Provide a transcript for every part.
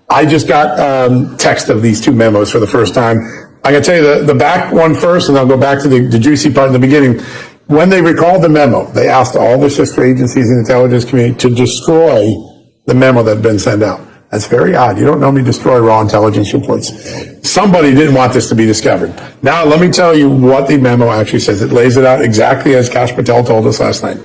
I just got text of these two memos for the first time. I can tell you the back one first, and I'll go back to the juicy part in the beginning. When they recalled the memo, they asked all the sister agencies in the intelligence community to destroy the memo that had been sent out. That's very odd. You don't normally destroy raw intelligence reports. Somebody didn't want this to be discovered. Now, let me tell you what the memo actually says. It lays it out exactly as Kash Patel told us last night.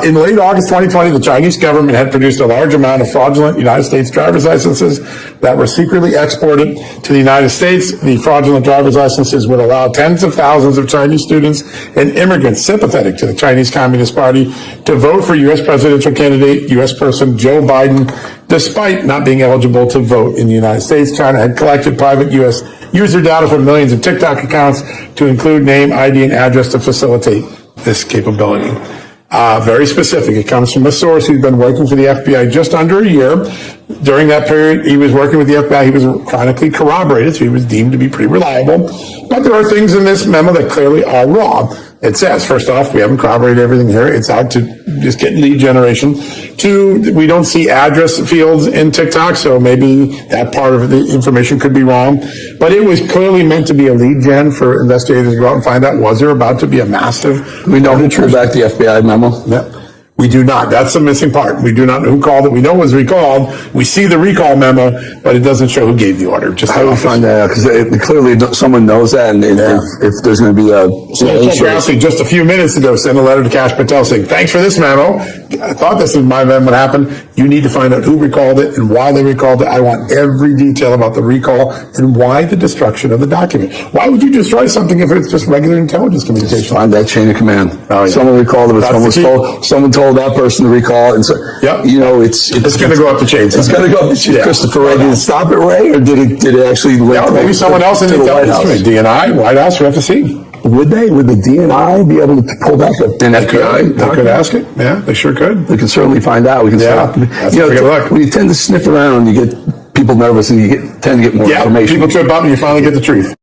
In late August 2020, the Chinese government had produced a large amount of fraudulent United States driver's licenses that were secretly exported to the United States. The fraudulent driver's licenses would allow tens of thousands of Chinese students and immigrants sympathetic to the Chinese Communist Party to vote for U.S. presidential candidate, U.S. person Joe Biden, despite not being eligible to vote in the United States. China had collected private U.S. user data from millions of TikTok accounts to include name, ID, and address to facilitate this capability. Very specific. It comes from a source who's been working for the FBI just under a year. During that period, he was working with the FBI. He was chronically corroborated, so he was deemed to be pretty reliable. But there are things in this memo that clearly are wrong. It says, first off, we haven't corroborated everything here. It's out to just get lead generation. Two, we don't see address fields in TikTok, so maybe that part of the information could be wrong. But it was clearly meant to be a lead gen for investigators to go out and find out, was there about to be a massive... We know who pulled back the FBI memo? Yeah. We do not. That's the missing part. We do not know who called it. We know it was recalled. We see the recall memo, but it doesn't show who gave the order. Just how do we find that out? Because clearly someone knows that, and if there's going to be a... Just a few minutes ago, sent a letter to Kash Patel saying, thanks for this memo. I thought this was my memo what happened. You need to find out who recalled it and why they recalled it. I want every detail about the recall and why the destruction of the document. Why would you destroy something if it's just regular intelligence communication? Just find that chain of command. Oh, yeah. Someone recalled it, someone told that person to recall it, and so, yep. You know, it's going to go up the chain. It's going to go up the chain. Yeah. Christopher Wray, did it stop it, Ray, or did it actually? Yeah, maybe someone else in the intelligence community, DNI, White House. We have to see. Would the DNI be able to pull back an FBI? They could ask it. Yeah, they sure could. We can certainly find out. We can stop. You know, when you tend to sniff around, you get people nervous, and tend to get more information. People trip up, and you finally get the truth.